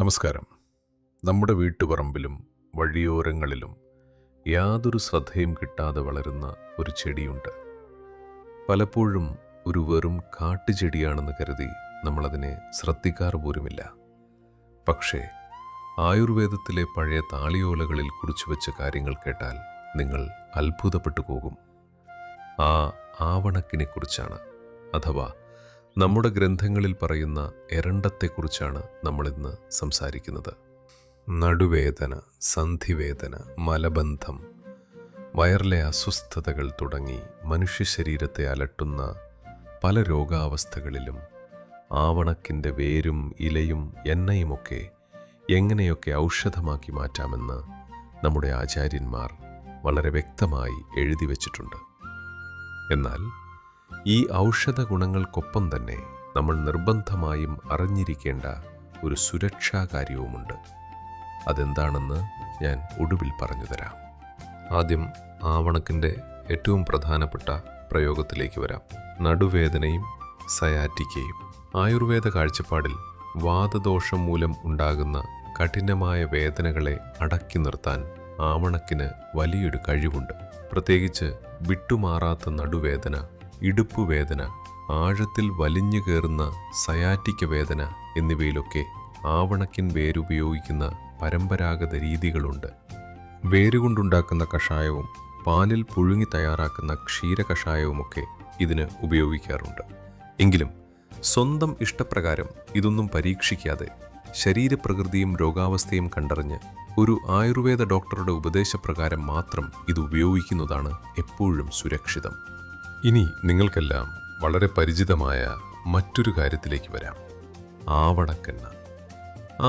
നമസ്കാരം. നമ്മുടെ വീട്ടുപറമ്പിലും വഴിയോരങ്ങളിലും യാതൊരു ശ്രദ്ധയും കിട്ടാതെ വളരുന്ന ഒരു ചെടിയുണ്ട്. പലപ്പോഴും ഒരു വെറും കാട്ടുചെടിയാണെന്ന് കരുതി നമ്മളതിനെ ശ്രദ്ധിക്കാറ് പോലുമില്ല. പക്ഷേ ആയുർവേദത്തിലെ പഴയ താളിയോലകളിൽ കുറിച്ചുവെച്ച കാര്യങ്ങൾ കേട്ടാൽ നിങ്ങൾ അത്ഭുതപ്പെട്ടു പോകും. ആ ആവണക്കിനെക്കുറിച്ചാണ്, അഥവാ നമ്മുടെ ഗ്രന്ഥങ്ങളിൽ പറയുന്ന എരണ്ടത്തെക്കുറിച്ചാണ് നമ്മളിന്ന് സംസാരിക്കുന്നത്. നടുവേദന, സന്ധിവേദന, മലബന്ധം, വയറിലെ അസ്വസ്ഥതകൾ തുടങ്ങി മനുഷ്യ ശരീരത്തെ അലട്ടുന്ന പല രോഗാവസ്ഥകളിലും ആവണക്കിൻ്റെ വേരും ഇലയും എണ്ണയുമൊക്കെ എങ്ങനെയൊക്കെ ഔഷധമാക്കി മാറ്റാമെന്ന് നമ്മുടെ ആചാര്യന്മാർ വളരെ വ്യക്തമായി എഴുതി വച്ചിട്ടുണ്ട്. എന്നാൽ ഈ ഔഷധ ഗുണങ്ങൾക്കൊപ്പം തന്നെ നമ്മൾ നിർബന്ധമായും അറിഞ്ഞിരിക്കേണ്ട ഒരു സുരക്ഷാ കാര്യവുമുണ്ട്. അതെന്താണെന്ന് ഞാൻ ഒടുവിൽ പറഞ്ഞുതരാം. ആദ്യം ആവണക്കിൻ്റെ ഏറ്റവും പ്രധാനപ്പെട്ട പ്രയോഗത്തിലേക്ക് വരാം. നടുവേദനയും സയാറ്റിക്കയും. ആയുർവേദ കാഴ്ചപ്പാടിൽ വാതദോഷം മൂലം ഉണ്ടാകുന്ന കഠിനമായ വേദനകളെ അടക്കി നിർത്താൻ ആവണക്കിന് വലിയൊരു കഴിവുണ്ട്. പ്രത്യേകിച്ച് വിട്ടുമാറാത്ത നടുവേദന, ഇടുപ്പുവേദന, ആഴത്തിൽ വലിഞ്ഞു കയറുന്ന സയാറ്റിക്ക വേദന എന്നിവയിലൊക്കെ ആവണക്കിൻ വേരുപയോഗിക്കുന്ന പരമ്പരാഗത രീതികളുണ്ട്. വേരുകൊണ്ടുണ്ടാക്കുന്ന കഷായവും പാലിൽ പുഴുങ്ങി തയ്യാറാക്കുന്ന ക്ഷീരകഷായവുമൊക്കെ ഇതിന് ഉപയോഗിക്കാറുണ്ട്. എങ്കിലും സ്വന്തം ഇഷ്ടപ്രകാരം ഇതൊന്നും പരീക്ഷിക്കാതെ ശരീരപ്രകൃതിയും രോഗാവസ്ഥയും കണ്ടറിഞ്ഞ് ഒരു ആയുർവേദ ഡോക്ടറുടെ ഉപദേശപ്രകാരം മാത്രം ഇത് ഉപയോഗിക്കുന്നതാണ് എപ്പോഴും സുരക്ഷിതം. ഇനി നിങ്ങൾക്കെല്ലാം വളരെ പരിചിതമായ മറ്റൊരു കാര്യത്തിലേക്ക് വരാം. ആവണക്കെണ്ണ.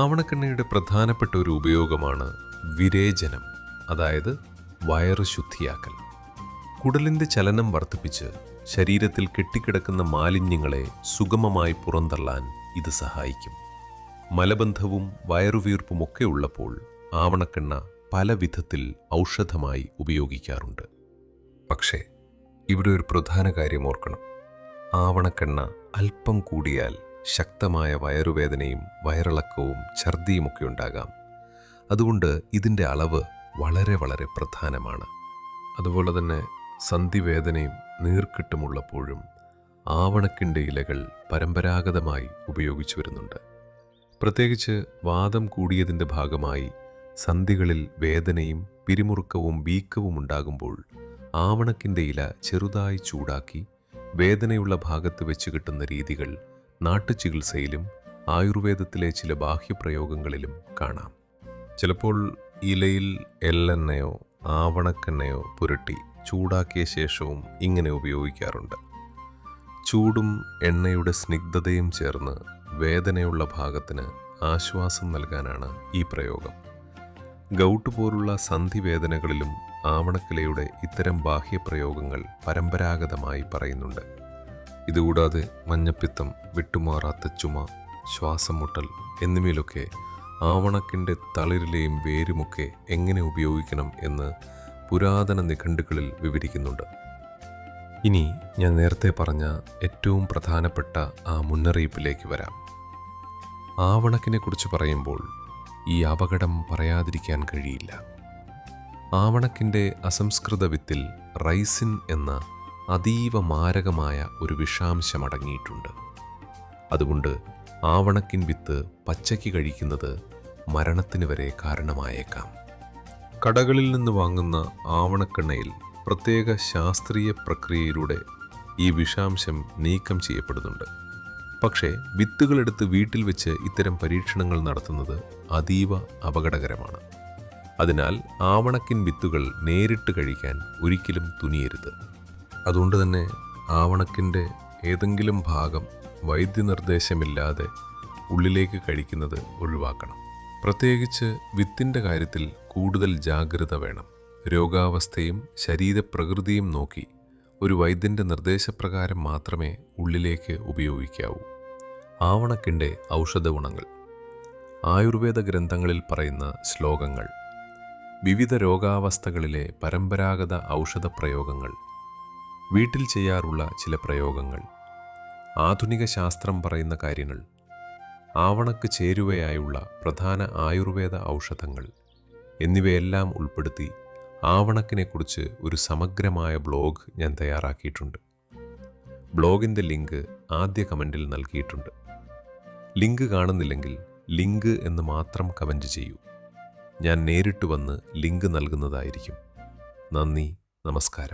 ആവണക്കെണ്ണയുടെ പ്രധാനപ്പെട്ട ഒരു ഉപയോഗമാണ് വിരേചനം, അതായത് വയറ് ശുദ്ധിയാക്കൽ. കുടലിൻ്റെ ചലനം വർദ്ധിപ്പിച്ച് ശരീരത്തിൽ കെട്ടിക്കിടക്കുന്ന മാലിന്യങ്ങളെ സുഗമമായി പുറന്തള്ളാൻ ഇത് സഹായിക്കും. മലബന്ധവും വയറുവീർപ്പുമൊക്കെ ഉള്ളപ്പോൾ ആവണക്കെണ്ണ പല വിധത്തിൽ ഔഷധമായി ഉപയോഗിക്കാറുണ്ട്. പക്ഷേ ഇവിടെ ഒരു പ്രധാന കാര്യം ഓർക്കണം. ആവണക്കെണ്ണ അല്പം കൂടിയാൽ ശക്തമായ വയറുവേദനയും വയറിളക്കവും ഛർദിയുമൊക്കെ ഉണ്ടാകാം. അതുകൊണ്ട് ഇതിൻ്റെ അളവ് വളരെ വളരെ പ്രധാനമാണ്. അതുപോലെ തന്നെ സന്ധിവേദനയും നീർക്കെട്ടുമുള്ളപ്പോഴും ആവണക്കിൻ്റെ ഇലകൾ പരമ്പരാഗതമായി ഉപയോഗിച്ചു വരുന്നുണ്ട്. പ്രത്യേകിച്ച് വാദം കൂടിയതിൻ്റെ ഭാഗമായി സന്ധികളിൽ വേദനയും പിരിമുറുക്കവും വീക്കവും ഉണ്ടാകുമ്പോൾ ആവണക്കിൻ്റെ ഇല ചെറുതായി ചൂടാക്കി വേദനയുള്ള ഭാഗത്ത് വെച്ച് കിട്ടുന്ന രീതികൾ നാട്ടുചികിത്സയിലും ആയുർവേദത്തിലെ ചില ബാഹ്യപ്രയോഗങ്ങളിലും കാണാം. ചിലപ്പോൾ ഇലയിൽ എള്ളെണ്ണയോ ആവണക്കെണ്ണയോ പുരട്ടി ചൂടാക്കിയ ശേഷവും ഇങ്ങനെ ഉപയോഗിക്കാറുണ്ട്. ചൂടും എണ്ണയുടെ സ്നിഗ്ധതയും ചേർന്ന് വേദനയുള്ള ഭാഗത്തിന് ആശ്വാസം നൽകാനാണ് ഈ പ്രയോഗം. ഗൗട്ട് പോലുള്ള സന്ധിവേദനകളിലും ആവണക്കിലയുടെ ഇത്തരം ബാഹ്യപ്രയോഗങ്ങൾ പരമ്പരാഗതമായി പറയുന്നുണ്ട്. ഇതുകൂടാതെ മഞ്ഞപ്പിത്തം, വിട്ടുമാറാത്ത ചുമ, ശ്വാസം മുട്ടൽ എന്നിവയിലൊക്കെ ആവണക്കിൻ്റെ തളിരിലെയും വേരുമൊക്കെ എങ്ങനെ ഉപയോഗിക്കണം എന്ന് പുരാതന നിഘണ്ടുക്കളിൽ വിവരിക്കുന്നുണ്ട്. ഇനി ഞാൻ നേരത്തെ പറഞ്ഞ ഏറ്റവും പ്രധാനപ്പെട്ട ആ മുന്നറിയിപ്പിലേക്ക് വരാം. ആവണക്കിനെക്കുറിച്ച് പറയുമ്പോൾ ഈ അപകടം പറയാതിരിക്കാൻ കഴിയില്ല. ആവണക്കിൻ്റെ അസംസ്കൃത വിത്തിൽ റൈസിൻ എന്ന അതീവ മാരകമായ ഒരു വിഷാംശം അടങ്ങിയിട്ടുണ്ട്. അതുകൊണ്ട് ആവണക്കിൻ വിത്ത് പച്ചയ്ക്ക് കഴിക്കുന്നത് മരണത്തിന് വരെ കാരണമായേക്കാം. കടകളിൽ നിന്ന് വാങ്ങുന്ന ആവണക്കെണ്ണയിൽ പ്രത്യേക ശാസ്ത്രീയ പ്രക്രിയയിലൂടെ ഈ വിഷാംശം നീക്കം ചെയ്യപ്പെടുന്നുണ്ട്. പക്ഷേ വിത്തുകളെടുത്ത് വീട്ടിൽ വെച്ച് ഇത്തരം പരീക്ഷണങ്ങൾ നടത്തുന്നത് അതീവ അപകടകരമാണ്. അതിനാൽ ആവണക്കിൻ വിത്തുകൾ നേരിട്ട് കഴിക്കാൻ ഒരിക്കലും തുനിയരുത്. അതുകൊണ്ട് തന്നെ ആവണക്കിൻ്റെ ഏതെങ്കിലും ഭാഗം വൈദ്യനിർദ്ദേശമില്ലാതെ ഉള്ളിലേക്ക് കഴിക്കുന്നത് ഒഴിവാക്കണം. പ്രത്യേകിച്ച് വിത്തിൻ്റെ കാര്യത്തിൽ കൂടുതൽ ജാഗ്രത വേണം. രോഗാവസ്ഥയും ശരീരപ്രകൃതിയും നോക്കി ഒരു വൈദ്യൻ്റെ നിർദ്ദേശപ്രകാരം മാത്രമേ ഉള്ളിലേക്ക് ഉപയോഗിക്കാവൂ. ആവണക്കിൻ്റെ ഔഷധ ഗുണങ്ങൾ. ആയുർവേദ ഗ്രന്ഥങ്ങളിൽ പറയുന്ന ശ്ലോകങ്ങൾ, വിവിധ രോഗാവസ്ഥകളിലെ പരമ്പരാഗത ഔഷധ പ്രയോഗങ്ങൾ, വീട്ടിൽ ചെയ്യാറുള്ള ചില പ്രയോഗങ്ങൾ, ആധുനിക ശാസ്ത്രം പറയുന്ന കാര്യങ്ങൾ, ആവണക്ക് ചേരുവയായുള്ള പ്രധാന ആയുർവേദ ഔഷധങ്ങൾ എന്നിവയെല്ലാം ഉൾപ്പെടുത്തി ആവണക്കിനെക്കുറിച്ച് ഒരു സമഗ്രമായ ബ്ലോഗ് ഞാൻ തയ്യാറാക്കിയിട്ടുണ്ട്. ബ്ലോഗിൻ്റെ ലിങ്ക് ആദ്യ കമൻറ്റിൽ നൽകിയിട്ടുണ്ട്. ലിങ്ക് കാണുന്നില്ലെങ്കിൽ ലിങ്ക് എന്ന് മാത്രം കമൻറ്റ് ചെയ്യൂ. ഞാൻ നേരിട്ട് വന്ന് ലിങ്ക് നൽകുന്നതായിരിക്കും. നന്ദി, നമസ്കാരം.